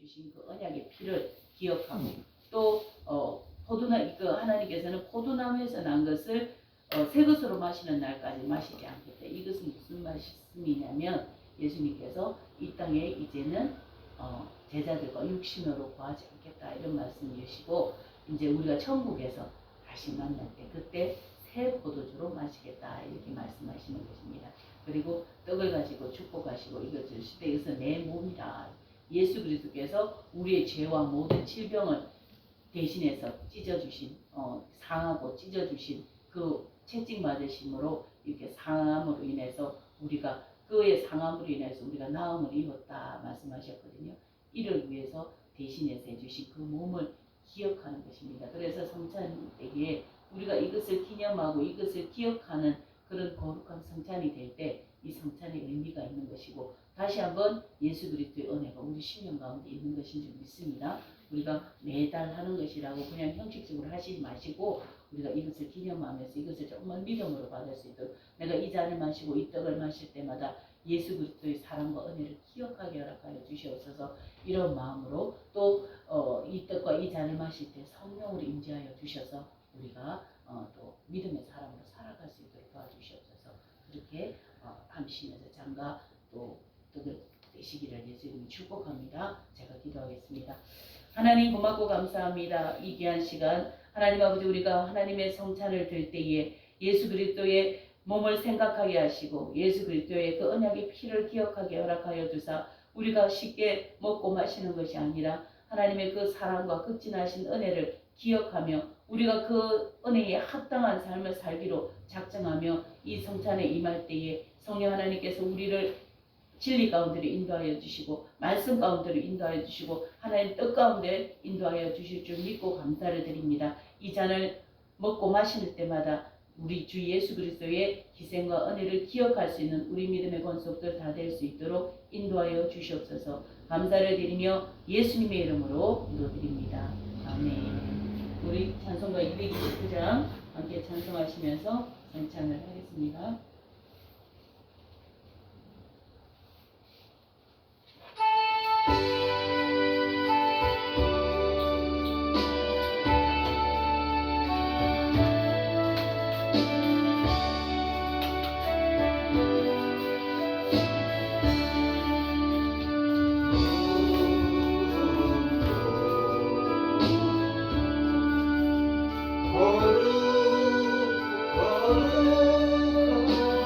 주신 그 언약의 피를 기억하고 또 하나님께서는 포도나무에서 난 것을 새 것으로 마시는 날까지 마시지 않겠다. 이것은 무슨 말씀이냐면 예수님께서 이 땅에 이제는 제자들과 육신으로 구하지 않겠다 이런 말씀이시고 이제 우리가 천국에서 다시 만날 때 그때 새 포도주로 마시겠다 이렇게 말씀하시는 것입니다. 그리고 떡을 가지고 축복하시고 이것을 주시되 이것은 내 몸이라. 예수 그리스도께서 우리의 죄와 모든 질병을 대신해서 찢어주신 상하고 찢어주신 그 채찍 맞으심으로 이렇게 상함으로 인해서 우리가 그의 상함으로 인해서 우리가 나음을 입었다 말씀하셨거든요. 이를 위해서 대신해서 해주신 그 몸을 기억하는 것입니다. 그래서 성찬 때에 우리가 이것을 기념하고 이것을 기억하는 그런 거룩한 성찬이 될 때 이 성찬의 의미가 있는 것이고 다시 한번 예수 그리스도의 은혜가 우리 심령 가운데 있는 것인 줄 믿습니다. 우리가 매달 하는 것이라고 그냥 형식적으로 하시지 마시고 우리가 이것을 기념하면서 이것을 정말 믿음으로 받을 수 있도록 내가 이 잔을 마시고 이 떡을 마실 때마다 예수 그리스도의 사랑과 은혜를 기억하게 허락하여 주시옵소서. 이런 마음으로 또 이 떡과 이 잔을 마실 때 성령으로 임재하여 주셔서 우리가 또 믿음의 사람으로 살아갈 수 있도록 도와주시옵소서. 그렇게 함시면서 잔과 또 떡을 되시기를 예수님이 축복합니다. 제가 기도하겠습니다. 하나님 고맙고 감사합니다. 이 귀한 시간 하나님 아버지 우리가 하나님의 성찬을 들 때에 예수 그리스도의 몸을 생각하게 하시고 예수 그리스도의 그 언약의 피를 기억하게 허락하여 주사 우리가 쉽게 먹고 마시는 것이 아니라 하나님의 그 사랑과 극진하신 은혜를 기억하며 우리가 그 은혜에 합당한 삶을 살기로 작정하며 이 성찬에 임할 때에 성령 하나님께서 우리를 진리 가운데로 인도하여 주시고 말씀 가운데로 인도하여 주시고 하나님 뜻 가운데 인도하여 주실 줄 믿고 감사를 드립니다. 이 잔을 먹고 마실 때마다 우리 주 예수 그리스도의 희생과 은혜를 기억할 수 있는 우리 믿음의 권속들 다 될 수 있도록 인도하여 주시옵소서. 감사를 드리며 예수님의 이름으로 기도드립니다. 아멘. 우리 찬송가 229장 함께 찬송하시면서 성찬을 하겠습니다. 거룩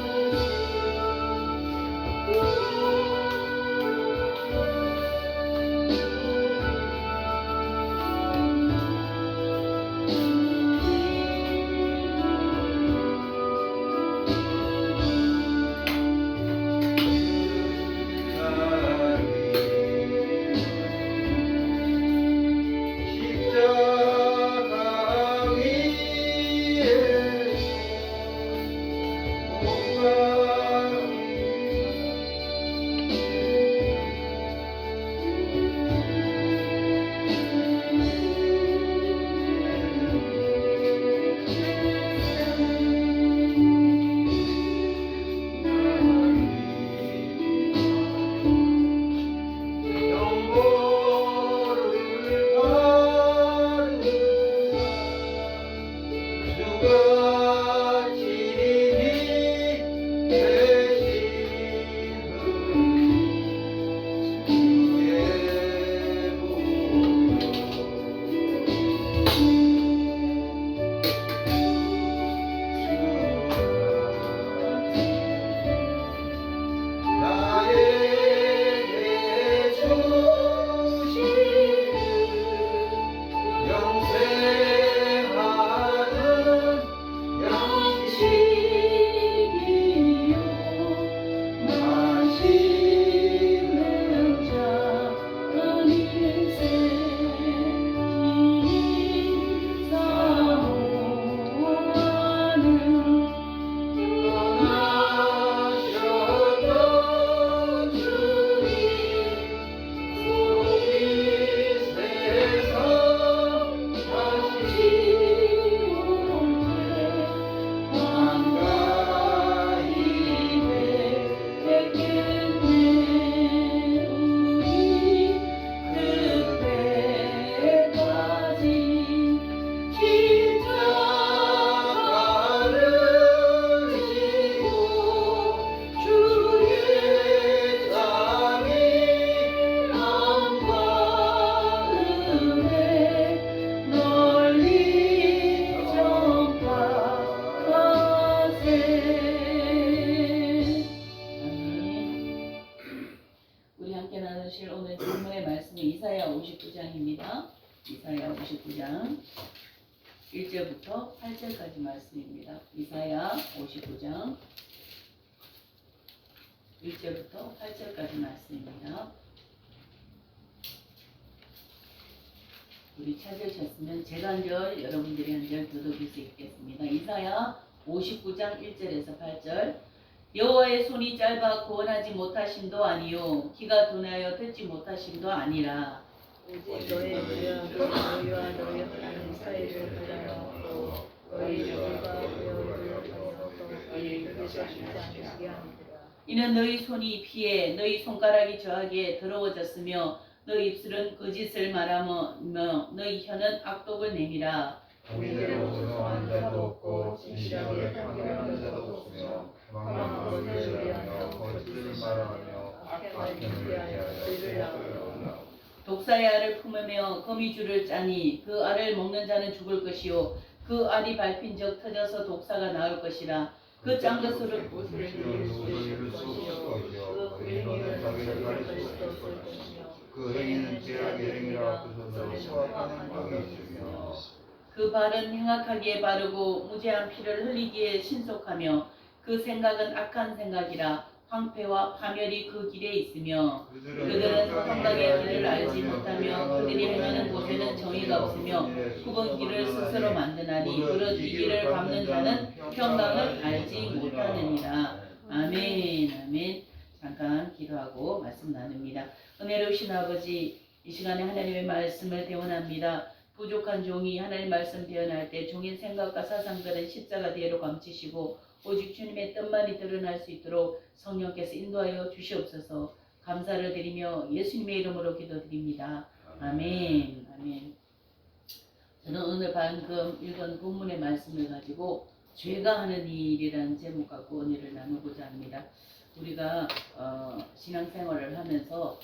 본문의 말씀은 이사야 59장입니다. 이사야 59장 1절부터 8절까지 말씀입니다. 이사야 59장 1절부터 8절까지 말씀입니다. 우리 찾으셨으면 제가 한 절, 여러분들이 한 절 들어볼 수 있겠습니다. 이사야 59장 1절에서 8절. 여호와의 손이 짧아 구원하지 못하심도 아니요 귀가 둔하여 듣지 못하심도 아니라 오직 너의 죄와 너희와 너희 하나님 사이를 가려놓고 너희 죄가 되어를 가려놓고 너희 입에서 죽지 않게 하니라. 이는 너희 손이 피해 너희 손가락이 저하게 더러워졌으며 너희 입술은 거짓을 말하며 너희 혀는 악독을 내미라. 공의대로 소송하는 자도 없고 진실하게 판결하는 자도 없으며 방황한 것을 위하여 거짓을 말하며 악행을 위하여 죄를 낳으며 독사의 알을 품으며 거미줄을 짜니 그 알을 먹는 자는 죽을 것이요 그 알이 밟힌 적 터져서 독사가 나올 것이라. 그 짠 것으로 그 행위는 죄악의 행위라 하고서도 수확하는 법이 있으며 그 발은 행악하기에 바르고 무죄한 피를 흘리기에 신속하며 그 생각은 악한 생각이라. 황폐와 파멸이 그 길에 있으며 그들은 평강의 길을 알지 못하며 그들이 행하는 곳에는 정의가 없으며 굽은 길을 스스로 만드나니 그릇 이 길을 밟는 자는 평강을 알지 못하느니라. 아멘. 아멘. 잠깐 기도하고 말씀 나눕니다. 은혜로우신 아버지, 이 시간에 하나님의 말씀을 대원합니다. 부족한 종이 하나님 말씀 대언할 때 종의 생각과 사상들은 십자가 뒤로 감추시고 오직 주님의 뜻만이 드러날 수 있도록 성령께서 인도하여 주시옵소서. 감사를 드리며 예수님의 이름으로 기도드립니다. 아멘. 아멘. 저는 오늘 방금 읽은 본문의 말씀을 가지고 죄가 하는 일이라는 제목 갖고 은혜를 나누고자 합니다. 우리가 신앙생활을 하면서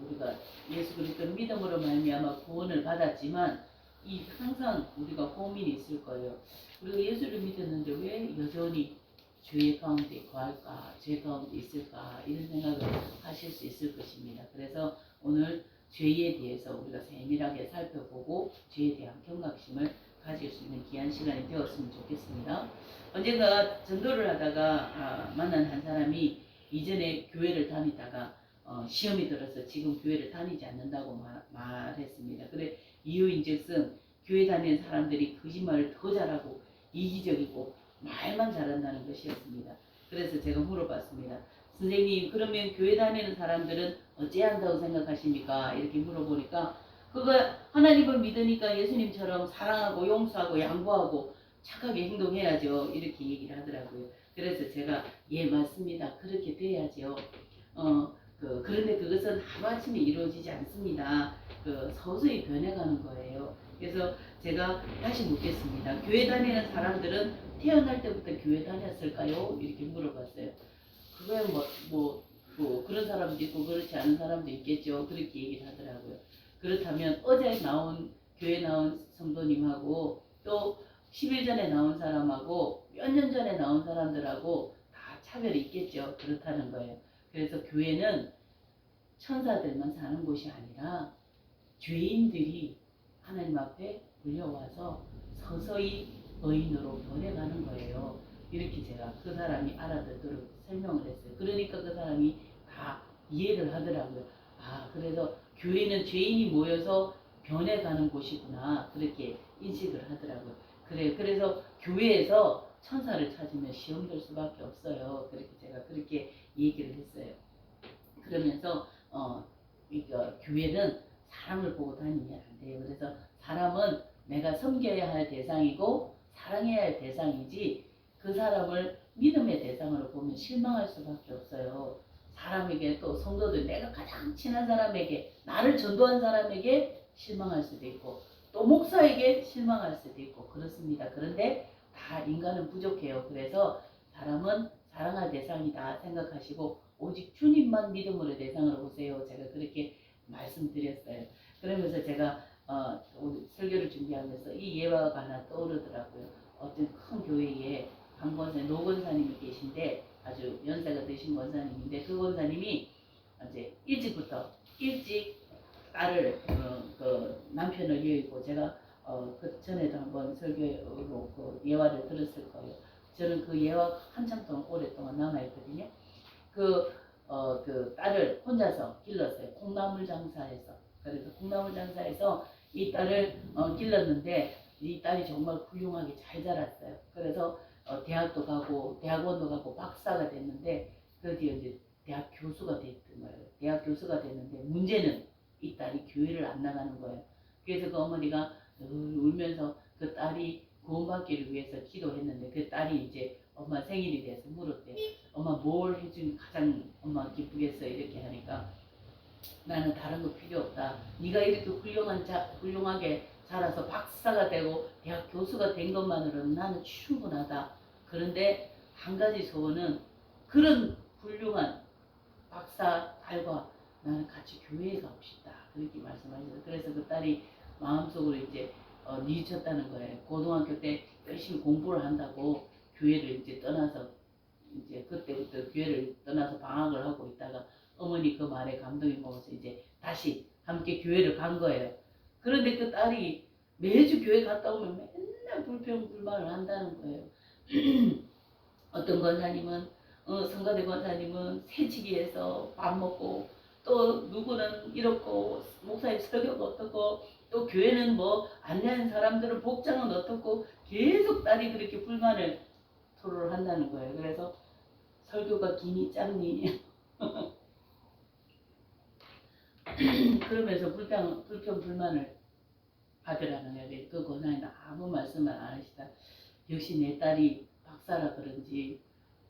우리가 예수 그리스도를 믿음으로 말미암아 구원을 받았지만 이 항상 우리가 고민이 있을 거예요. 우리가 예수를 믿었는데 왜 여전히 죄 가운데 거할까, 죄 가운데 있을까 이런 생각을 하실 수 있을 것입니다. 그래서 오늘 죄에 대해서 우리가 세밀하게 살펴보고 죄에 대한 경각심을 가질 수 있는 귀한 시간이 되었으면 좋겠습니다. 언젠가 전도를 하다가 만난 한 사람이 이전에 교회를 다니다가 시험이 들어서 지금 교회를 다니지 않는다고 말했습니다. 그래 이유인즉슨 교회 다니는 사람들이 거짓말을 더 잘하고 이기적이고 말만 잘한다는 것이었습니다. 그래서 제가 물어봤습니다. 선생님, 그러면 교회 다니는 사람들은 어찌해야 한다고 생각하십니까? 이렇게 물어보니까 그거 하나님을 믿으니까 예수님처럼 사랑하고 용서하고 양보하고 착하게 행동해야죠. 이렇게 얘기를 하더라고요. 그래서 제가 예 맞습니다. 그렇게 돼야죠. 그런데 그것은 하루아침에 이루어지지 않습니다. 서서히 변해가는 거예요. 그래서 제가 다시 묻겠습니다. 교회 다니는 사람들은 태어날 때부터 교회 다녔을까요? 이렇게 물어봤어요. 그거야 뭐 그런 사람도 있고 그렇지 않은 사람도 있겠죠. 그렇게 얘기를 하더라고요. 그렇다면 어제 교회 나온 성도님하고 또 10일 전에 나온 사람하고 몇 년 전에 나온 사람들하고 다 차별이 있겠죠. 그렇다는 거예요. 그래서 교회는 천사들만 사는 곳이 아니라 죄인들이 하나님 앞에 불려와서 서서히 의인으로 변해가는 거예요. 이렇게 제가 그 사람이 알아듣도록 설명을 했어요. 그러니까 그 사람이 다 이해를 하더라고요. 그래서 교회는 죄인이 모여서 변해가는 곳이구나. 그렇게 인식을 하더라고요. 그래서 교회에서 천사를 찾으면 시험 될 수밖에 없어요. 그렇게 얘기를 했어요. 그러면서 그러니까 교회는 사람을 보고 다니면 안 돼요. 그래서 사람은 내가 섬겨야 할 대상이고 사랑해야 할 대상이지 그 사람을 믿음의 대상으로 보면 실망할 수밖에 없어요. 사람에게 또 성도들 내가 가장 친한 사람에게 나를 전도한 사람에게 실망할 수도 있고 또 목사에게 실망할 수도 있고 그렇습니다. 그런데 다 인간은 부족해요. 그래서 사람은 사랑할 대상이다 생각하시고 오직 주님만 믿음으로 대상으로 보세요. 제가 그렇게 말씀드렸어요. 그러면서 제가 오늘 설교를 준비하면서 이 예화가 하나 떠오르더라고요. 어떤 큰 교회에 한 권사 노 권사님이 계신데 아주 연세가 드신 권사님인데 그 권사님이 이제 일찍부터 일찍 딸을 그 남편을 여의고 제가 그 전에도 한번 설교로 그 예화를 들었을 거예요. 저는 그 예화 한참 동안 오랫동안 남아있거든요. 그 딸을 혼자서 길렀어요. 콩나물 장사해서. 그래서 콩나물 장사해서 이 딸을 길렀는데 이 딸이 정말 훌륭하게 잘 자랐어요. 그래서 대학도 가고 대학원도 가고 박사가 됐는데 드디어 이제 대학 교수가 됐던 거예요. 대학 교수가 됐는데 문제는 이 딸이 교회를 안 나가는 거예요. 그래서 그 어머니가 울면서 그 딸이 구원받기를 위해서 기도했는데 그 딸이 이제 엄마 생일이 돼서 물었대. 엄마 뭘 해주면 가장 엄마 기쁘겠어? 이렇게 하니까 나는 다른 거 필요 없다. 네가 이렇게 훌륭하게 자라서 박사가 되고 대학 교수가 된 것만으로는 나는 충분하다. 그런데 한 가지 소원은 그런 훌륭한 박사 딸과 나는 같이 교회에 가고 싶다. 그렇게 말씀하셨어요. 그래서 그 딸이 마음속으로 이제 뉘쳤다는 거예요. 고등학교 때 열심히 공부를 한다고 교회를 이제 떠나서 이제 그때부터 교회를 떠나서 방학을 하고 있다가 어머니 그 말에 감동이 먹어서 이제 다시 함께 교회를 간 거예요. 그런데 그 딸이 매주 교회 갔다 오면 맨날 불평불만을 한다는 거예요. 어떤 권사님은 성가대 권사님은 새치기해서 밥 먹고 또 누구는 이렇고 목사님 설교가 어떻고 또 교회는 뭐 안내하는 사람들은 복장은 어떻고 계속 딸이 그렇게 불만을 토로를 한다는 거예요. 그래서 설교가 기니 짧니 그러면서 불평불만을 하더라는 거예요. 그 권사님은 아무 말씀을 안 하시다. 역시 내 딸이 박사라 그런지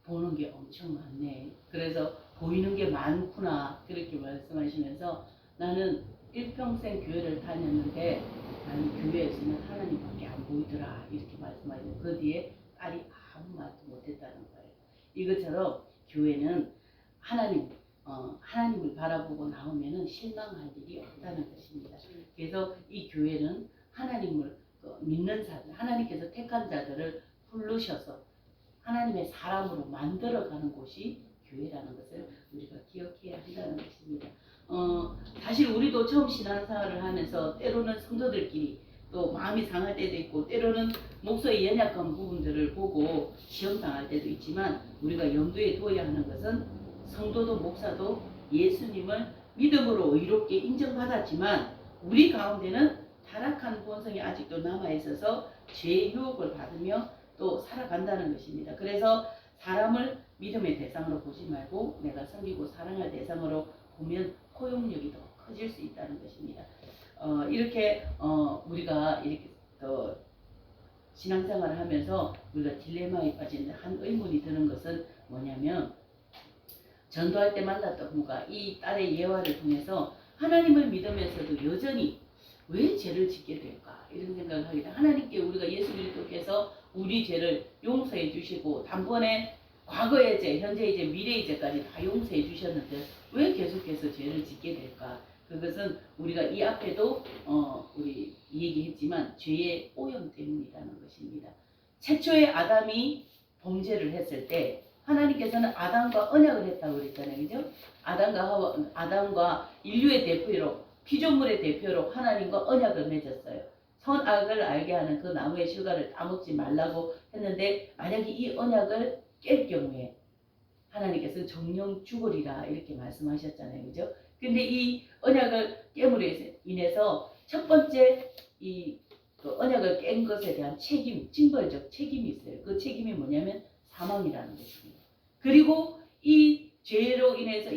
보는 게 엄청 많네. 그래서 보이는 게 많구나. 그렇게 말씀하시면서 나는 일평생 교회를 다녔는데 나는 교회에서는 하나님밖에 안 보이더라. 이렇게 말씀하시고 그 뒤에 딸이 아무 말도 못했다는 거예요. 이것처럼 교회는 하나님을 바라보고 나오면은 실망할 일이 없다는 것입니다. 그래서 이 교회는 하나님을 믿는 자들, 하나님께서 택한 자들을 부르셔서 하나님의 사람으로 만들어가는 곳이 교회라는 것을 우리가 기억해야 한다는 것입니다. 사실 우리도 처음 신앙생활을 하면서 때로는 성도들끼리 또 마음이 상할 때도 있고 때로는 목소의 연약한 부분들을 보고 시험당할 때도 있지만 우리가 염두에 두어야 하는 것은 성도도 목사도 예수님을 믿음으로 의롭게 인정받았지만 우리 가운데는 타락한 본성이 아직도 남아있어서 죄의 유혹을 받으며 또 살아간다는 것입니다. 그래서 사람을 믿음의 대상으로 보지 말고 내가 섬기고 사랑할 대상으로 보면 포용력이 더 커질 수 있다는 것입니다. 이렇게 우리가 이렇게 신앙생활을 하면서 우리가 딜레마에 빠지는데 한 의문이 드는 것은 뭐냐면 전도할 때 만났던 분과 이 딸의 예화를 통해서 하나님을 믿으면서도 여전히 왜 죄를 짓게 될까 이런 생각을 하게 돼. 하나님께 우리가 예수 그리스도께서 우리 죄를 용서해 주시고 단번에 과거의 죄, 현재의 죄, 미래의 죄까지 다 용서해 주셨는데 왜 계속해서 죄를 짓게 될까? 그것은 우리가 이 앞에도 우리 얘기했지만 죄의 오염 때문이라는 것입니다. 최초의 아담이 범죄를 했을 때 하나님께서는 아담과 언약을 했다고 그랬잖아요. 그죠? 아담과 인류의 대표로 피조물의 대표로 하나님과 언약을 맺었어요. 선악을 알게 하는 그 나무의 실과를 따먹지 말라고 했는데 만약에 이 언약을 깰 경우에 하나님께서 정령 죽으리라 이렇게 말씀하셨잖아요. 그죠? 근데 이 언약을 깨므로 인해서 첫 번째 그 언약을 깬 것에 대한 책임, 징벌적 책임이 있어요. 그 책임이 뭐냐면 사망이라는 것입니다. 그리고 이 죄로 인해서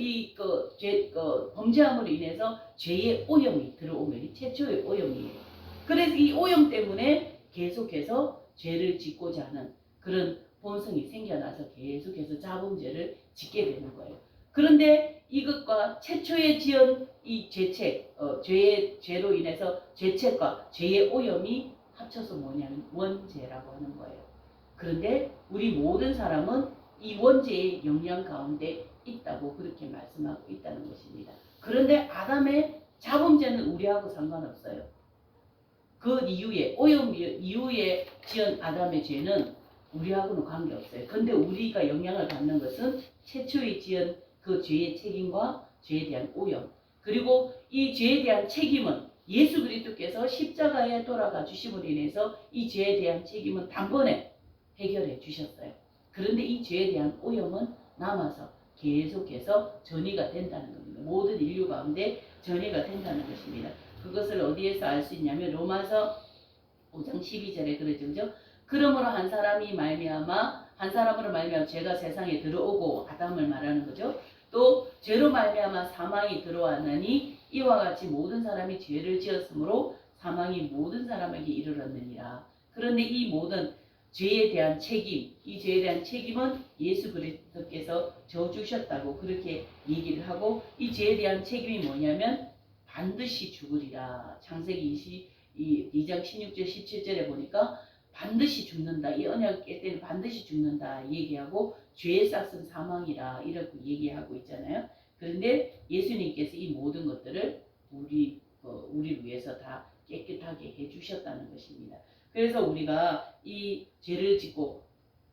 범죄함으로 인해서 죄의 오염이 들어오면 이 최초의 오염이에요. 그래서 이 오염 때문에 계속해서 죄를 짓고자 하는 그런 본성이 생겨나서 계속해서 자범죄를 짓게 되는 거예요. 그런데 이것과 최초의 지은 이 죄책, 죄로 인해서 죄책과 죄의 오염이 합쳐서 뭐냐면 원죄라고 하는 거예요. 그런데 우리 모든 사람은 이 원죄의 영향 가운데 있다고 그렇게 말씀하고 있다는 것입니다. 그런데 아담의 자범죄는 우리하고 상관없어요. 그 이후에 오염 이후에 지은 아담의 죄는 우리하고는 관계없어요. 근데 우리가 영향을 받는 것은 최초에 지은 그 죄의 책임과 죄에 대한 오염. 그리고 이 죄에 대한 책임은 예수 그리스도께서 십자가에 돌아가 주심으로 인해서 이 죄에 대한 책임은 단번에 해결해 주셨어요. 그런데 이 죄에 대한 오염은 남아서 계속해서 전이가 된다는 겁니다. 모든 인류 가운데 전이가 된다는 것입니다. 그것을 어디에서 알 수 있냐면 로마서 5장 12절에 그러죠. 그죠? 그러므로 한 사람으로 말미암아 죄가 세상에 들어오고 아담을 말하는 거죠. 또 죄로 말미암아 사망이 들어왔나니 이와 같이 모든 사람이 죄를 지었으므로 사망이 모든 사람에게 이르렀느니라. 그런데 이 모든 죄에 대한 책임, 이 죄에 대한 책임은 예수 그리스도께서 져 주셨다고 그렇게 얘기를 하고, 이 죄에 대한 책임이 뭐냐면 반드시 죽으리라. 창세기 2장 16절 17절에 보니까 반드시 죽는다. 이 언약 깨 때는 반드시 죽는다 얘기하고, 죄의 싹은 사망이라 이렇게 얘기하고 있잖아요. 그런데 예수님께서 이 모든 것들을 우리를 위해서 다 깨끗하게 해주셨다는 것입니다. 그래서 우리가 이 죄를 짓고,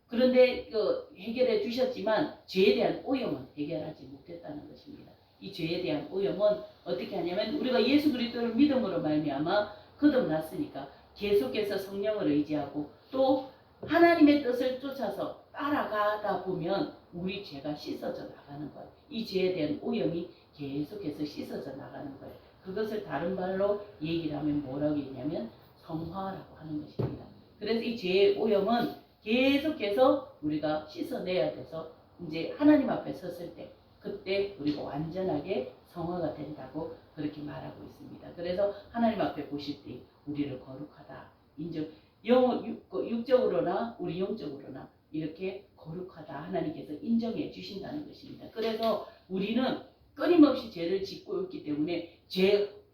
그런데 해결해 주셨지만 죄에 대한 오염은 해결하지 못했다는 것입니다. 이 죄에 대한 오염은 어떻게 하냐면 우리가 예수 그리스도를 믿음으로 말미암아 거듭났으니까 계속해서 성령을 의지하고 또 하나님의 뜻을 쫓아서 따라가다 보면 우리 죄가 씻어져 나가는 거예요. 이 죄에 대한 오염이 계속해서 씻어져 나가는 거예요. 그것을 다른 말로 얘기를 하면 뭐라고 했냐면 성화라고 하는 것입니다. 그래서 이 죄의 오염은 계속해서 우리가 씻어내야 돼서 이제 하나님 앞에 섰을 때 그때 우리가 완전하게 성화가 된다고 그렇게 말하고 있습니다. 그래서 하나님 앞에 보실 때 우리를 거룩하다 인정, 육적으로나 우리 영적으로나 이렇게 거룩하다 하나님께서 인정해 주신다는 것입니다. 그래서 우리는 끊임없이 죄를 짓고 있기 때문에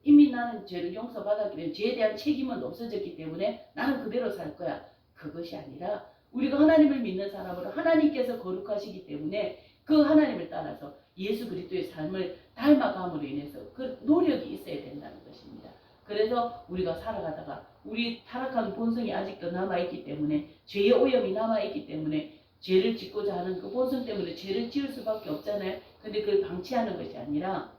이미 나는 죄를 용서받았기 때문에 죄에 대한 책임은 없어졌기 때문에 나는 그대로 살 거야. 그것이 아니라 우리가 하나님을 믿는 사람으로 하나님께서 거룩하시기 때문에 그 하나님을 따라서 예수 그리스도의 삶을 닮아감으로 인해서 그 노력이 있어야 된다는 것입니다. 그래서 우리가 살아가다가 우리 타락한 본성이 아직도 남아있기 때문에 죄의 오염이 남아있기 때문에 죄를 짓고자 하는 그 본성 때문에 죄를 지을 수밖에 없잖아요. 근데 그걸 방치하는 것이 아니라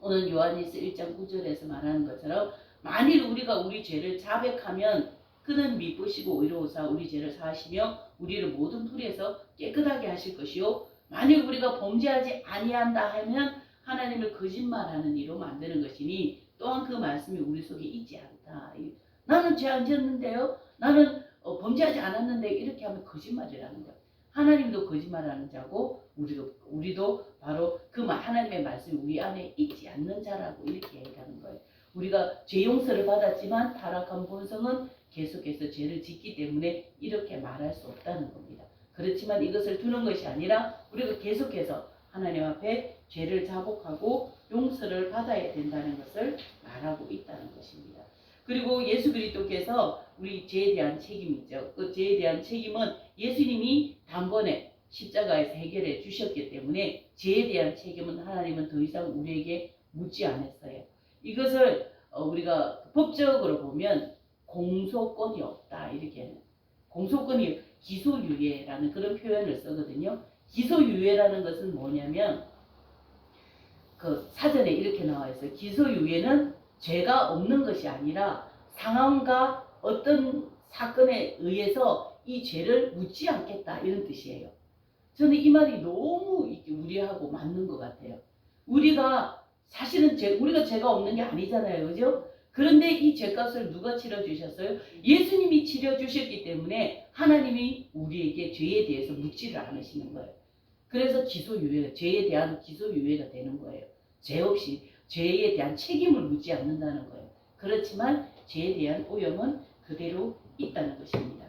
오늘 요한일서 1장 9절에서 말하는 것처럼 만일 우리가 우리 죄를 자백하면 그는 미쁘시고 의로우사 우리 죄를 사하시며 우리를 모든 불의에서 깨끗하게 하실 것이요 만일 우리가 범죄하지 아니한다 하면 하나님을 거짓말하는 이로 만드는 것이니 또한 그 말씀이 우리 속에 있지 않다. 나는 죄 안 지었는데요. 나는 범죄하지 않았는데 이렇게 하면 거짓말이라는 거예요. 하나님도 거짓말하는 자고 우리도 바로 그 하나님의 말씀이 우리 안에 있지 않는 자라고 이렇게 얘기하는 거예요. 우리가 죄 용서를 받았지만 타락한 본성은 계속해서 죄를 짓기 때문에 이렇게 말할 수 없다는 겁니다. 그렇지만 이것을 두는 것이 아니라 우리가 계속해서 하나님 앞에 죄를 자복하고 용서를 받아야 된다는 것을 말하고 있다는 것입니다. 그리고 예수 그리스도께서 우리 죄에 대한 책임이죠. 그 죄에 대한 책임은 예수님이 단번에 십자가에서 해결해 주셨기 때문에 죄에 대한 책임은 하나님은 더 이상 우리에게 묻지 않았어요. 이것을 우리가 법적으로 보면 공소권이 없다 이렇게 공소권이 기소유예라는 그런 표현을 쓰거든요. 기소유예라는 것은 뭐냐면 그 사전에 이렇게 나와 있어요. 기소유예는 죄가 없는 것이 아니라 상황과 어떤 사건에 의해서 이 죄를 묻지 않겠다 이런 뜻이에요. 저는 이 말이 너무 우리하고 맞는 것 같아요. 우리가 사실은 우리가 죄가 없는 게 아니잖아요. 그죠? 그런데 이 죄값을 누가 치러주셨어요? 예수님이 치러주셨기 때문에 하나님이 우리에게 죄에 대해서 묻지를 않으시는 거예요. 그래서 죄에 대한 기소유예가 되는 거예요. 죄 없이 죄에 대한 책임을 묻지 않는다는 거예요. 그렇지만 죄에 대한 오염은 그대로 있다는 것입니다.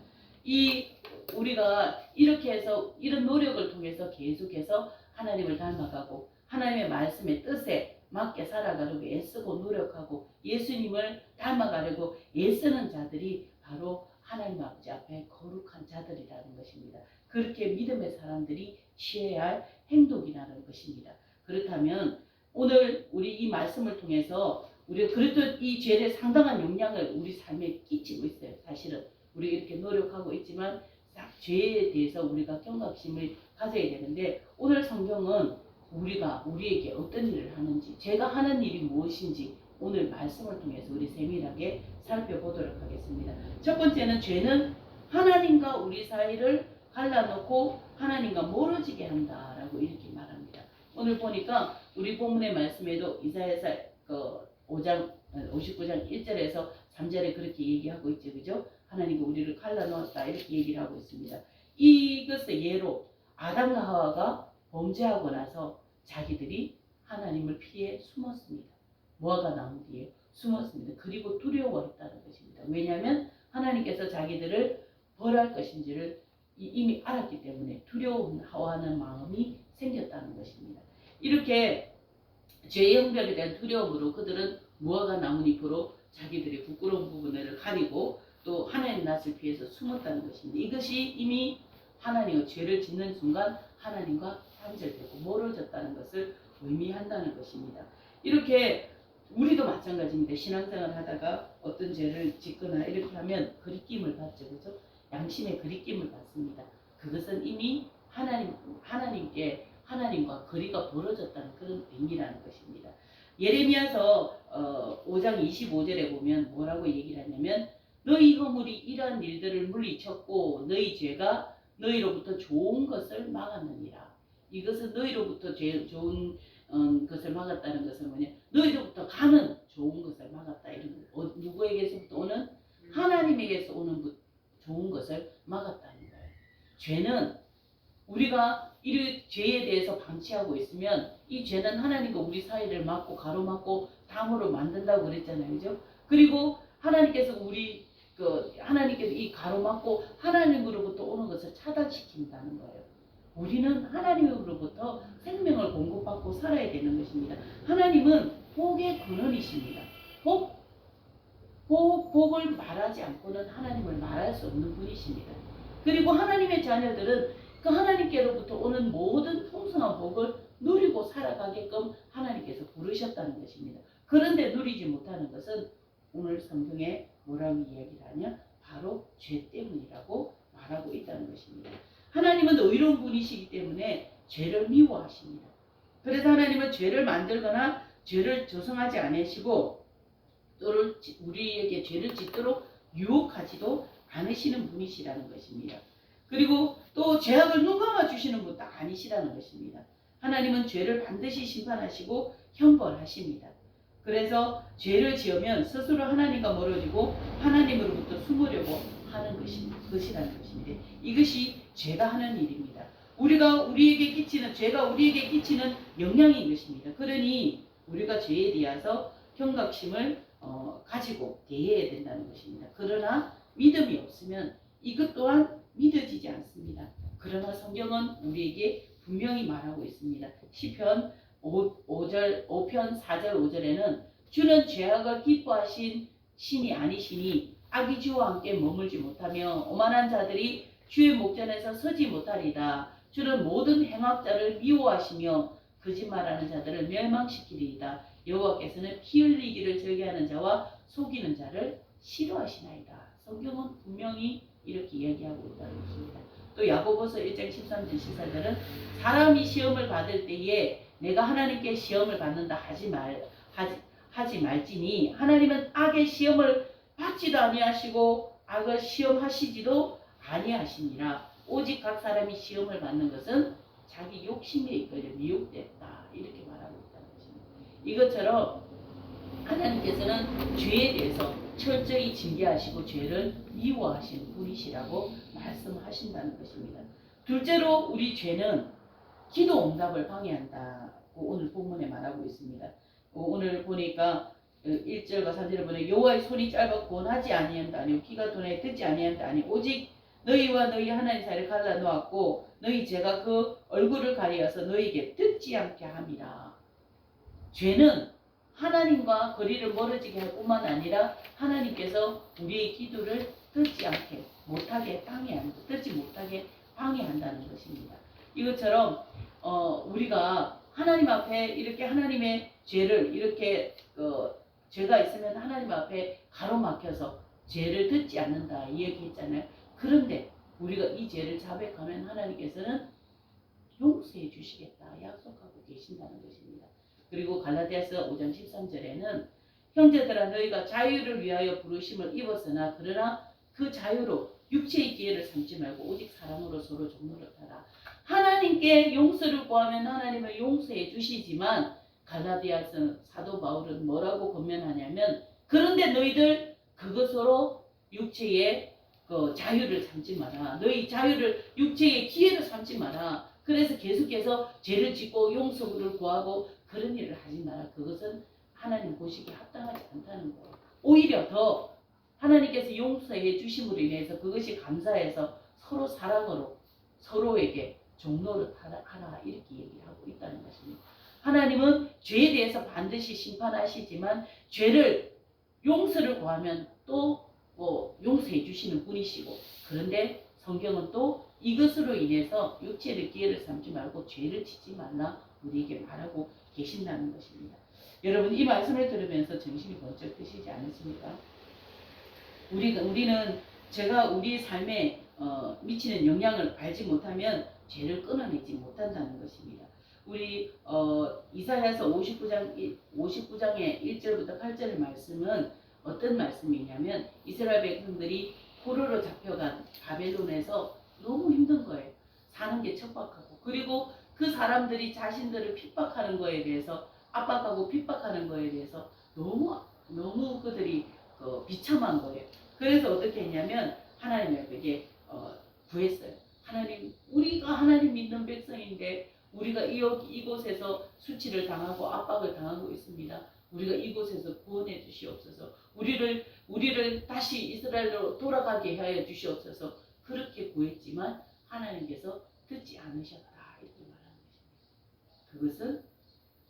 우리가 이렇게 해서 이런 노력을 통해서 계속해서 하나님을 닮아가고 하나님의 말씀의 뜻에 맞게 살아가려고 애쓰고 노력하고 예수님을 닮아가려고 애쓰는 자들이 바로 하나님 아버지 앞에 거룩한 자들이라는 것입니다. 그렇게 믿음의 사람들이 취해야 할 행동이라는 것입니다. 그렇다면 오늘 우리 이 말씀을 통해서 우리가 그래도 이 죄에 상당한 영향을 우리 삶에 끼치고 있어요. 사실은 우리가 이렇게 노력하고 있지만 죄에 대해서 우리가 경각심을 가져야 되는데 오늘 성경은 우리에게 어떤 일을 하는지, 제가 하는 일이 무엇인지 오늘 말씀을 통해서 우리 세밀하게 살펴보도록 하겠습니다. 첫 번째는 죄는 하나님과 우리 사이를 갈라놓고 하나님과 멀어지게 한다라고 이렇게 말합니다. 오늘 보니까 우리 본문의 말씀에도 이사야서 59장 1절에서 3절에 그렇게 얘기하고 있죠. 그죠? 하나님과 우리를 갈라놓았다 이렇게 얘기를 하고 있습니다. 이것의 예로 아담과 하와가 범죄하고 나서 자기들이 하나님을 피해 숨었습니다. 무화과 나무 뒤에 숨었습니다. 그리고 두려워했다는 것입니다. 왜냐하면 하나님께서 자기들을 벌할 것인지를 이미 알았기 때문에 두려워하는 마음이 생겼다는 것입니다. 이렇게 죄의 형벌에 대한 두려움으로 그들은 무화과 나뭇잎으로 자기들의 부끄러운 부분을 가리고 또 하나님 낯을 피해서 숨었다는 것입니다. 이것이 이미 하나님의 죄를 짓는 순간 하나님과 단절되고 멀어졌다는 것을 의미한다는 것입니다. 이렇게 우리도 마찬가지입니다. 신앙생활을 하다가 어떤 죄를 짓거나 이렇게 하면 그리낌을 받죠. 그죠? 양심의 그리낌을 받습니다. 그것은 이미 하나님과 거리가 벌어졌다는 그런 의미라는 것입니다. 예레미야서 5장 25절에 보면 뭐라고 얘기를 하냐면 너희 허물이 이러한 일들을 물리쳤고 너희 죄가 너희로부터 좋은 것을 막았느니라. 이것은 너희로부터 좋은 것을 막았다는 것은 뭐냐? 너희로부터 가는 좋은 것을 막았다. 이런 거. 누구에게서부터 오는? 하나님에게서 오는 좋은 것을 막았다는 거예요. 죄는 우리가 이 죄에 대해서 방치하고 있으면 이 죄는 하나님과 우리 사이를 막고 가로막고 담으로 만든다고 그랬잖아요. 그죠? 그리고 하나님께서 하나님께서 이 가로막고 하나님으로부터 오는 것을 차단시킨다는 거예요. 우리는 하나님으로부터 생명을 공급받고 살아야 되는 것입니다. 하나님은 복의 근원이십니다. 복을 말하지 않고는 하나님을 말할 수 없는 분이십니다. 그리고 하나님의 자녀들은 그 하나님께로부터 오는 모든 풍성한 복을 누리고 살아가게끔 하나님께서 부르셨다는 것입니다. 그런데 누리지 못하는 것은 오늘 성경에 뭐라고 이야기를 하냐? 바로 죄 때문이라고 말하고 있다는 것입니다. 하나님은 의로운 분이시기 때문에 죄를 미워하십니다. 그래서 하나님은 죄를 만들거나 죄를 조성하지 않으시고 또는 우리에게 죄를 짓도록 유혹하지도 않으시는 분이시라는 것입니다. 그리고 또 죄악을 눈 감아 주시는 분도 아니시라는 것입니다. 하나님은 죄를 반드시 심판하시고 형벌하십니다. 그래서 죄를 지으면 스스로 하나님과 멀어지고 하나님으로부터 숨으려고 하는 것이라는 것입니다. 이것이 죄가 하는 일입니다. 죄가 우리에게 끼치는 영향인 것입니다. 그러니 우리가 죄에 대해서 경각심을 가지고 대해야 된다는 것입니다. 그러나 믿음이 없으면 이것 또한 믿어지지 않습니다. 그러나 성경은 우리에게 분명히 말하고 있습니다. 시편 5편 4절 5절에는 주는 죄악을 기뻐하신 신이 아니시니 악이 주와 함께 머물지 못하며 오만한 자들이 주의 목전에서 서지 못하리다. 주는 모든 행악자를 미워하시며 거짓말하는 자들을 멸망시키리이다. 여호와께서는 피 흘리기를 즐겨하는 자와 속이는 자를 싫어하시나이다. 성경은 분명히 이렇게 이야기하고 있다는 것입니다. 또 야고보서 1장 13절 14절은 사람이 시험을 받을 때에 내가 하나님께 시험을 받는다 하지 말지니 하나님은 악의 시험을 받지도 아니하시고 악을 시험하시지도 아니하시니라. 오직 각 사람이 시험을 받는 것은 자기 욕심에 이끌려 미혹됐다. 이렇게 말하고 있다는 것입니다. 이것처럼 하나님께서는 죄에 대해서 철저히 징계하시고 죄를 미워하시는 분이시라고 말씀하신다는 것입니다. 둘째로 우리 죄는 기도 응답을 방해한다고 오늘 본문에 말하고 있습니다. 오늘 보니까 1절과 3절에 보면 여호와의 손이 짧아 구원하지 아니한다 아니요 귀가 둔해 듣지 아니한다 아니요 오직 너희와 너희 하나님 사이를 갈라놓았고 너희 죄가 그 얼굴을 가리어서 너희에게 듣지 않게 함이라. 죄는 하나님과 거리를 멀어지게 할 뿐만 아니라 하나님께서 우리의 기도를 듣지 못하게 방해한다는 것입니다. 이것처럼 우리가 하나님 앞에 이렇게 하나님의 죄를 이렇게 죄가 있으면 하나님 앞에 가로막혀서 죄를 듣지 않는다 이야기했잖아요. 그런데 우리가 이 죄를 자백하면 하나님께서는 용서해 주시겠다 약속하고 계신다는 것입니다. 그리고 갈라디아서 5장 13절에는 형제들아 너희가 자유를 위하여 부르심을 입었으나 그러나 그 자유로 육체의 기회를 삼지 말고 오직 사랑으로 서로 종노릇하라. 하나님께 용서를 구하면 하나님은 용서해 주시지만 갈라디아서 사도 바울은 뭐라고 권면하냐면 그런데 너희들 그것으로 육체의 그 자유를 삼지 마라. 너희 자유를 육체의 기회를 삼지 마라. 그래서 계속해서 죄를 짓고 용서를 구하고 그런 일을 하지 마라. 그것은 하나님 보시기에 합당하지 않다는 거예요. 오히려 더 하나님께서 용서해 주심으로 인해서 그것이 감사해서 서로 사랑으로 서로에게 종로를 하라 이렇게 얘기하고 있다는 것입니다. 하나님은 죄에 대해서 반드시 심판하시지만 죄를 용서를 구하면 또 용서해 주시는 분이시고 그런데 성경은 또 이것으로 인해서 육체의 기회를 삼지 말고 죄를 짓지 말라 우리에게 말하고 계신다는 것입니다. 여러분 이 말씀을 들으면서 정신이 번쩍 드시지 않으십니까? 우리는 제가 우리 삶에 미치는 영향을 알지 못하면 죄를 끊어내지 못한다는 것입니다. 우리 이사야서 59장의 1절부터 8절의 말씀은 어떤 말씀이냐면 이스라엘 백성들이 포로로 잡혀간 바벨론에서 너무 힘든 거예요. 사는 게 척박하고 그리고 그 사람들이 자신들을 핍박하는 거에 대해서 압박하고 핍박하는 거에 대해서 너무 그들이 비참한 거예요. 그래서 어떻게 했냐면 하나님에게 구했어요. 하나님, 우리가 하나님 믿는 백성인데 우리가 이곳에서 수치를 당하고 압박을 당하고 있습니다. 우리가 이곳에서 구원해 주시옵소서. 우리를 다시 이스라엘로 돌아가게 하여 주시옵소서. 그렇게 구했지만 하나님께서 듣지 않으셨다 이렇게 말하는 것입니다. 그것은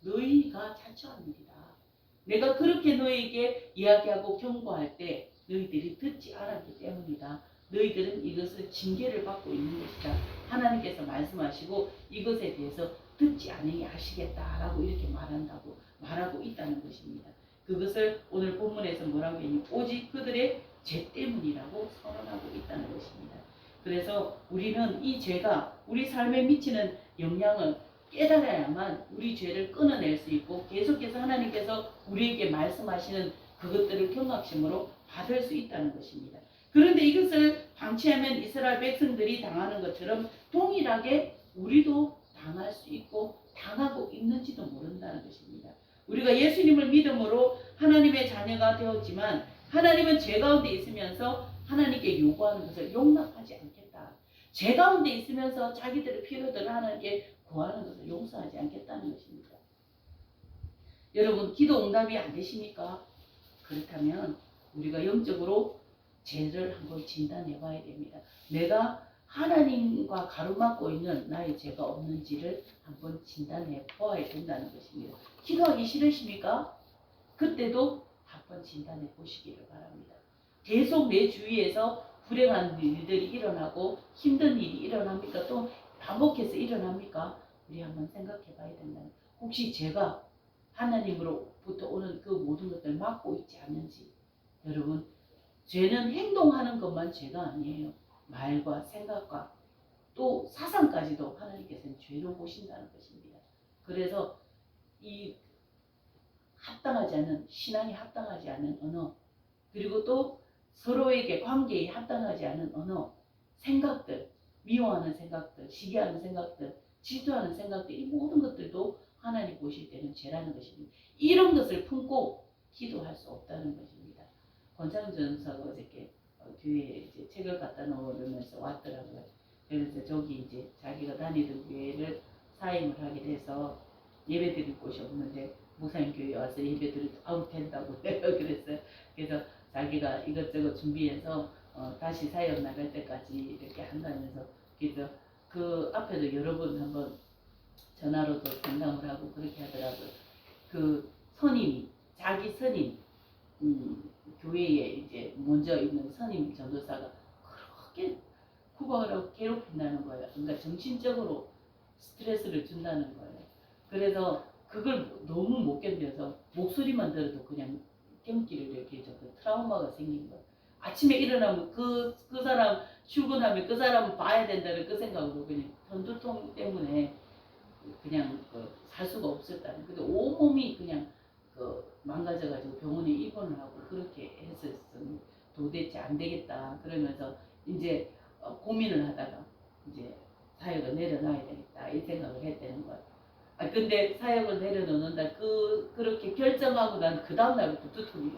너희가 자초한 일이다. 내가 그렇게 너희에게 이야기하고 경고할 때 너희들이 듣지 않았기 때문이다. 너희들은 이것을 징계를 받고 있는 것이다. 하나님께서 말씀하시고 이것에 대해서 듣지 아니하시겠다라고 이렇게 말하고 있다는 것입니다. 그것을 오늘 본문에서 뭐라고 했니? 오직 그들의 죄 때문이라고 선언하고 있다는 것입니다. 그래서 우리는 이 죄가 우리 삶에 미치는 영향을 깨달아야만 우리 죄를 끊어낼 수 있고 계속해서 하나님께서 우리에게 말씀하시는 그것들을 경각심으로 받을 수 있다는 것입니다. 그런데 이것을 방치하면 이스라엘 백성들이 당하는 것처럼 동일하게 우리도 당할 수 있고 당하고 있는지도 모른다는 것입니다. 우리가 예수님을 믿음으로 하나님의 자녀가 되었지만 하나님은 죄 가운데 있으면서 하나님께 요구하는 것을 용납하지 않겠다. 죄 가운데 있으면서 자기들의 필요들을 하나님께 구하는 것을 용서하지 않겠다는 것입니다. 여러분 기도 응답이 안 되십니까? 그렇다면 우리가 영적으로 죄를 한번 진단해 봐야 됩니다. 내가 하나님과 가로막고 있는 나의 죄가 없는지를 한번 진단해 보아야 된다는 것입니다. 기도하기 싫으십니까? 그때도 한번 진단해 보시기를 바랍니다. 계속 내 주위에서 불행한 일들이 일어나고 힘든 일이 일어납니까? 또 반복해서 일어납니까? 우리 한번 생각해 봐야 된다는. 혹시 제가 하나님으로부터 오는 그 모든 것들을 막고 있지 않는지. 여러분 죄는 행동하는 것만 죄가 아니에요. 말과 생각과 또 사상까지도 하나님께서는 죄로 보신다는 것입니다. 그래서 이 합당하지 않은 신앙이 합당하지 않은 언어 그리고 또 서로에게 관계에 합당하지 않은 언어 생각들 미워하는 생각들 시기하는 생각들 질투하는 생각들 이 모든 것들도 하나님 보실 때는 죄라는 것입니다. 이런 것을 품고 기도할 수 없다는 것입니다. 권창 전사가 어저께 교회에 이제 책을 갖다 놓으면서 왔더라고요. 그래서 저기 이제 자기가 다니던 교회를 사임을 하게 돼서 예배 드릴 곳이 없는데 목사님 교회에 와서 예배 드려도 아무 된다고 그랬어요. 그래서 자기가 이것저것 준비해서 다시 사역 나갈 때까지 이렇게 한다면서 그래서 그 앞에도 여러 번 한번 전화로도 상담을 하고 그렇게 하더라고요. 그 선임이 자기 선임 교회에 이제 먼저 있는 선임 전도사가 그렇게 구박을 하고 괴롭힌다는 거예요. 그러니까 정신적으로 스트레스를 준다는 거예요. 그래서 그걸 너무 못 견뎌서 목소리만 들어도 그냥 경기를 이렇게 그 트라우마가 생긴 거예요. 아침에 일어나면 그 사람 출근하면 그 사람 봐야 된다는 그 생각으로 그냥 전두통 때문에 그냥 살 수가 없었다는. 근데 온몸이 그냥 망가져가지고 병원에 입원을 하고 그렇게 했었으면 도대체 안 되겠다. 그러면서 이제 고민을 하다가 이제 사역을 내려놔야 되겠다 이 생각을 했다는 거예요. 근데 사역을 내려놓는다 그렇게 결정하고 난 그 다음날부터 두통이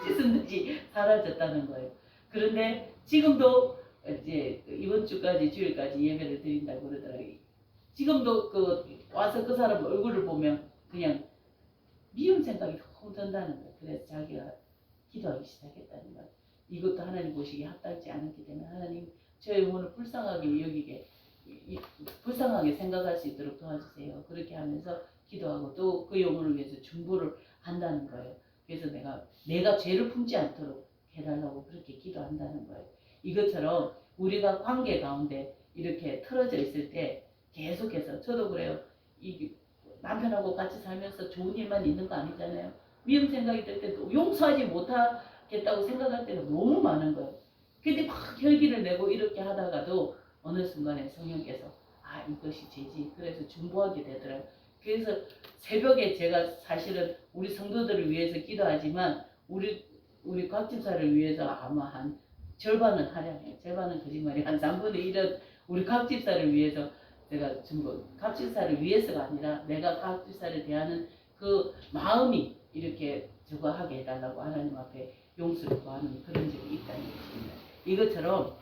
씻은 듯이 사라졌다는 거예요. 그런데 지금도 이제 이번 주까지 주일까지 예배를 드린다고 그러더라고요. 지금도 와서 그 사람 얼굴을 보면 그냥 미움 생각이 훅 든다는 거예요. 그래서 자기가 기도하기 시작했다는 거예요. 이것도 하나님 보시기에 합당치 않았기 때문에 하나님 저의 영혼을 불쌍하게 여기게 불쌍하게 생각할 수 있도록 도와주세요. 그렇게 하면서 기도하고 또 그 영혼을 위해서 중보를 한다는 거예요. 그래서 내가 죄를 품지 않도록 해달라고 그렇게 기도한다는 거예요. 이것처럼 우리가 관계 가운데 이렇게 틀어져 있을 때 계속해서 저도 그래요. 남편하고 같이 살면서 좋은 일만 있는 거 아니잖아요. 미움 생각이 들 때도 용서하지 못하겠다고 생각할 때는 너무 많은 거예요. 근데 막 혈기를 내고 이렇게 하다가도 어느 순간에 성령께서 이것이 죄지. 그래서 중보하게 되더라고요. 그래서 새벽에 제가 사실은 우리 성도들을 위해서 기도하지만 우리 곽 집사를 위해서 아마 한 절반은 하량해요. 절반은 거짓말이 한 3분의 1은 우리 곽 집사를 위해서 제가 중보. 곽 집사를 위해서가 아니라 내가 곽 집사를 대하는 그 마음이 이렇게 저거 하게 해달라고 하나님 앞에 용서를 구하는 그런 적이 있다는 것입니다. 이것처럼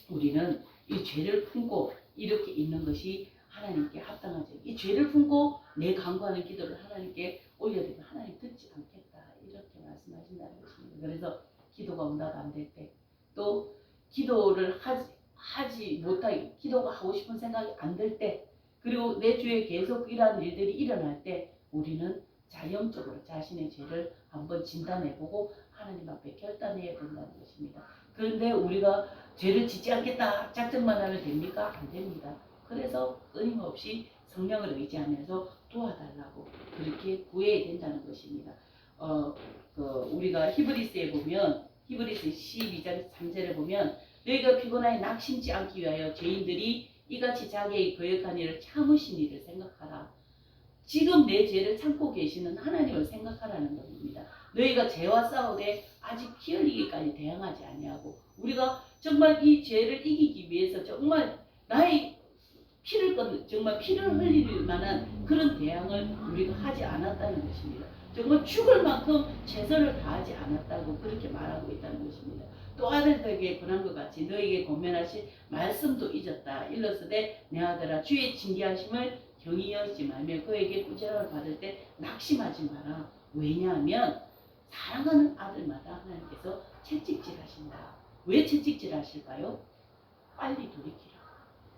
우리는 이 죄를 품고 이렇게 있는 것이 하나님께 합당하죠. 이 죄를 품고 내 간구하는 기도를 하나님께 올려드리면 하나님 듣지 않겠다. 이렇게 말씀하신다는 것입니다. 그래서 기도가 응답 안 될 때, 또 기도를 하지 못하게, 기도가 하고 싶은 생각이 안 들 때, 그리고 내 주위에 계속 이러한 일들이 일어날 때 우리는 자연적으로 자신의 죄를 한번 진단해보고 하나님 앞에 결단해야 된다는 것입니다. 그런데 우리가 죄를 짓지 않겠다 작정만 하면 됩니까? 안 됩니다. 그래서 끊임없이 성령을 의지하면서 도와달라고 그렇게 구해야 된다는 것입니다. 우리가 히브리스에 보면 히브리스 12장 3절에 보면 너희가 피곤하여 낙심치 않기 위하여 죄인들이 이같이 자기의 거역한 일을 참으신 일을 생각하라. 지금 내 죄를 참고 계시는 하나님을 생각하라는 겁니다. 너희가 죄와 싸우되 아직 피 흘리기까지 대항하지 아니하고 우리가 정말 이 죄를 이기기 위해서 정말 나의 정말 피를 흘릴 만한 그런 대항을 우리가 하지 않았다는 것입니다. 정말 죽을 만큼 최선을 다하지 않았다고 그렇게 말하고 있다는 것입니다. 또 아들들에게 권한 것 같이 너에게 권면하신 말씀도 잊었다. 일러스되 내 아들아 주의 징계하심을 경히 여기지 말며 그에게 꾸지람을 받을 때 낙심하지 마라. 왜냐하면 사랑하는 아들마다 하나님께서 채찍질 하신다. 왜 채찍질 하실까요? 빨리 돌이키라고,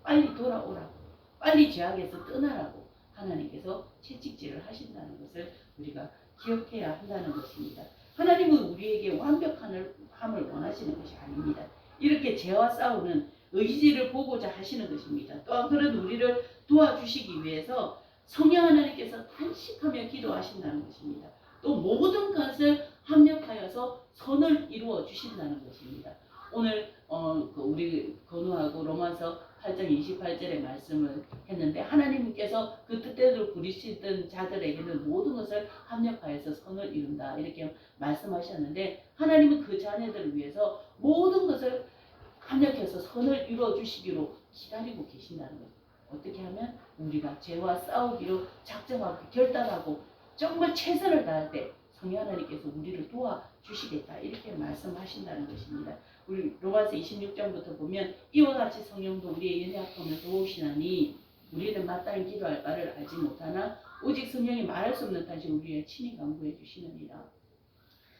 빨리 돌아오라고, 빨리 죄악에서 떠나라고 하나님께서 채찍질을 하신다는 것을 우리가 기억해야 한다는 것입니다. 하나님은 우리에게 완벽함을 원하시는 것이 아닙니다. 이렇게 죄와 싸우는 의지를 보고자 하시는 것입니다. 또한 그런 우리를 도와주시기 위해서 성령 하나님께서 탄식하며 기도하신다는 것입니다. 또 모든 것을 합력하여서 선을 이루어 주신다는 것입니다. 오늘 우리 건우하고 로마서 8장 28절의 말씀을 했는데 하나님께서 그 뜻대로 부리시던 자들에게는 모든 것을 합력하여서 선을 이룬다 이렇게 말씀하셨는데 하나님은 그 자녀들을 위해서 모든 것을 합력해서 선을 이루어 주시기로 기다리고 계신다는 거예요. 어떻게 하면 우리가 죄와 싸우기로 작정하고 결단하고 정말 최선을 다할 때 성령 하나님께서 우리를 도와주시겠다 이렇게 말씀하신다는 것입니다. 우리 로마서 26장부터 보면 이와 같이 성령도 우리의 연약함을 도우시나니 우리는 마땅히 기도할 바를 알지 못하나 오직 성령이 말할 수 없는 탓이 우리의 친히 간구해 주시느니라.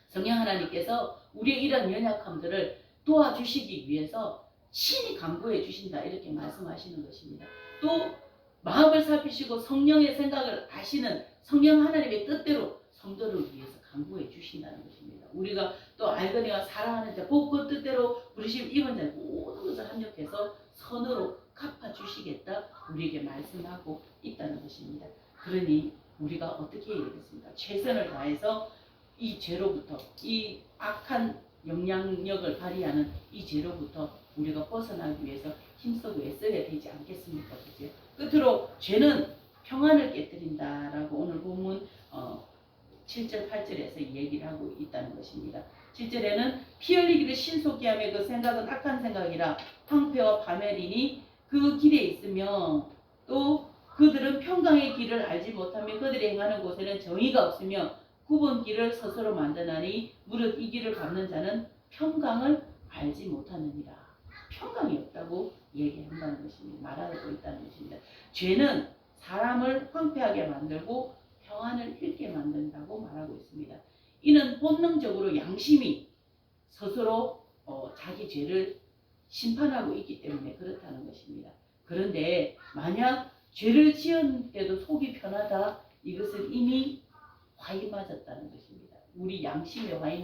성령 하나님께서 우리의 이런 연약함들을 도와주시기 위해서 친히 간구해 주신다 이렇게 말씀하시는 것입니다. 또 마음을 살피시고 성령의 생각을 아시는 성령 하나님의 뜻대로 성도를 위해서 간구해 주신다는 것입니다. 우리가 또 알거니와 사랑하는 자, 그 뜻대로 부르심 입은 자 모든 것을 합력해서 선으로 갚아주시겠다 우리에게 말씀하고 있다는 것입니다. 그러니 우리가 어떻게 해야 되겠습니까? 최선을 다해서 이 죄로부터 이 악한 영향력을 발휘하는 이 죄로부터 우리가 벗어나기 위해서 힘쓰고 애써야 되지 않겠습니까? 그죠? 끝으로 죄는 평안을 깨뜨린다라고 오늘 본문 7절 8절에서 얘기를 하고 있다는 것입니다. 7절에는 피 흘리기를 신속히 하며 그 생각은 악한 생각이라 황폐와 파멸이니 그 길에 있으며 또 그들은 평강의 길을 알지 못하며 그들이 행하는 곳에는 정의가 없으며 굽은 길을 스스로 만드나니 무릇 이 길을 밟는 자는 평강을 알지 못하느니라. 평강이 없다고 얘기한다는 것입니다. 말하고 있다는 것입니다. 죄는 사람을 황폐하게 만들고 평안을 잃게 만든다고 말하고 있습니다. 이는 본능적으로 양심이 스스로 자기 죄를 심판하고 있기 때문에 그렇다는 것입니다. 그런데 만약 죄를 지었는데도 속이 편하다, 이것은 이미 화이 맞았다는 것입니다. 우리 양심에 화이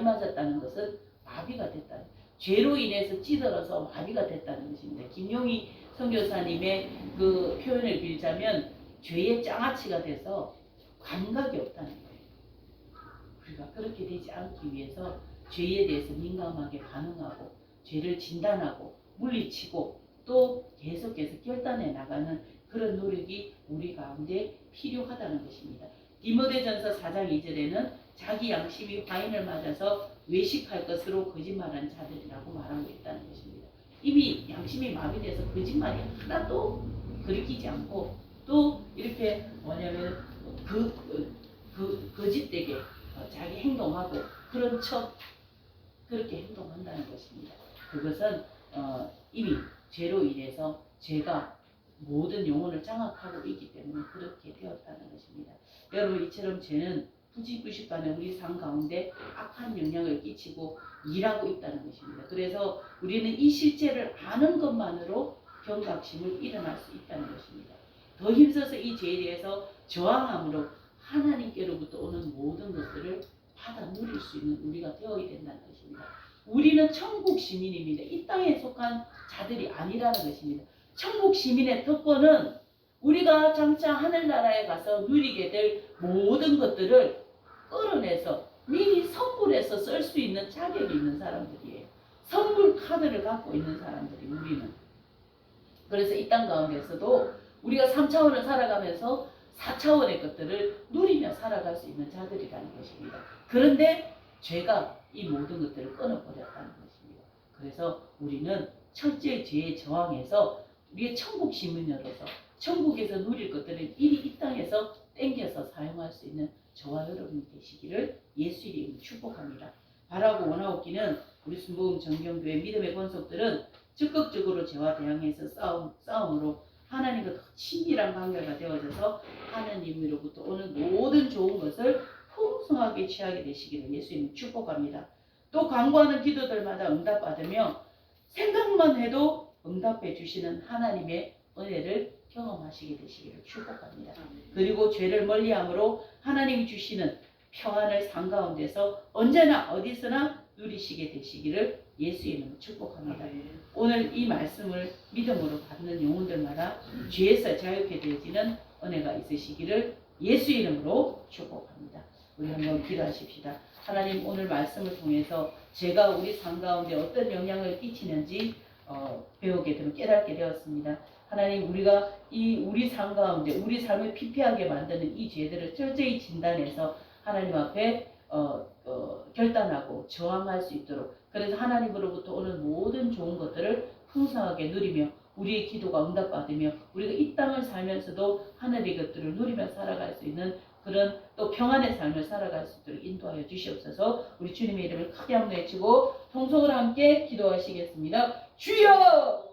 맞았다는 것은 마비가 됐다는, 죄로 인해서 찌들어서 마비가 됐다는 것입니다. 김용희 선교사님의 그 표현을 빌자면 죄의 장아찌가 돼서 감각이 없다는 거예요. 우리가 그렇게 되지 않기 위해서 죄에 대해서 민감하게 반응하고 죄를 진단하고 물리치고 또 계속해서 결단해 나가는 그런 노력이 우리 가운데 필요하다는 것입니다. 디모데전서 4장 2절에는 자기 양심이 화인을 맞아서 외식할 것으로 거짓말하는 자들이라고 말하고 있다는 것입니다. 이미 양심이 마비돼서 거짓말이 하나도 거리끼지 않고 또 이렇게 뭐냐면 거짓되게 자기 행동하고 그런 척 그렇게 행동한다는 것입니다. 그것은 이미 죄로 인해서 죄가 모든 영혼을 장악하고 있기 때문에 그렇게 되었다는 것입니다. 여러분, 이처럼 죄는 부지부식간에 우리 삶 가운데 악한 영향을 끼치고 일하고 있다는 것입니다. 그래서 우리는 이 실체를 아는 것만으로 경각심을 일어날 수 있다는 것입니다. 더 힘써서 이 죄에 대해서 저항함으로 하나님께로부터 오는 모든 것들을 받아 누릴 수 있는 우리가 되어야 된다는 것입니다. 우리는 천국 시민입니다. 이 땅에 속한 자들이 아니라는 것입니다. 천국 시민의 특권은 우리가 장차 하늘나라에 가서 누리게 될 모든 것들을 끌어내서 미리 선물해서 쓸 수 있는 자격이 있는 사람들이에요. 선물 카드를 갖고 있는 사람들이 우리는. 그래서 이 땅 가운데서도 우리가 3차원을 살아가면서 4차원의 것들을 누리며 살아갈 수 있는 자들이라는 것입니다. 그런데 죄가 이 모든 것들을 끊어버렸다는 것입니다. 그래서 우리는 철저히 죄에 저항해서 우리의 천국 시민으로서 천국에서 누릴 것들을 이리 이 땅에서 땡겨서 사용할 수 있는 저와 여러분이 되시기를 예수 이름으로 축복합니다. 바라고 원하옵기는 우리 순복음 정경교회 믿음의 권속들은 적극적으로 죄와 대항해서 싸움으로 하나님과 더 친밀한 관계가 되어져서 하나님으로부터 오는 모든 좋은 것을 풍성하게 취하게 되시기를 예수님 축복합니다. 또 간구하는 기도들마다 응답받으며 생각만 해도 응답해 주시는 하나님의 은혜를 경험하시게 되시기를 축복합니다. 그리고 죄를 멀리함으로 하나님이 주시는 평안을 삶 가운데서 언제나 어디서나 누리시게 되시기를 예수 이름으로 축복합니다. 오늘 이 말씀을 믿음으로 받는 영혼들마다 죄에서 자유케 되어지는 은혜가 있으시기를 예수 이름으로 축복합니다. 우리 한번 기도하십시다. 하나님, 오늘 말씀을 통해서 죄가 우리 삶 가운데 어떤 영향을 끼치는지 배우게 되고 깨닫게 되었습니다. 하나님, 우리가 우리 삶 가운데 우리 삶을 피폐하게 만드는 이 죄들을 철저히 진단해서 하나님 앞에 결단하고 저항할 수 있도록, 그래서 하나님으로부터 오는 모든 좋은 것들을 풍성하게 누리며 우리의 기도가 응답받으며 우리가 이 땅을 살면서도 하늘의 것들을 누리며 살아갈 수 있는 그런 또 평안의 삶을 살아갈 수 있도록 인도하여 주시옵소서. 우리 주님의 이름을 크게 한번 외치고 통성으로 함께 기도하시겠습니다. 주여!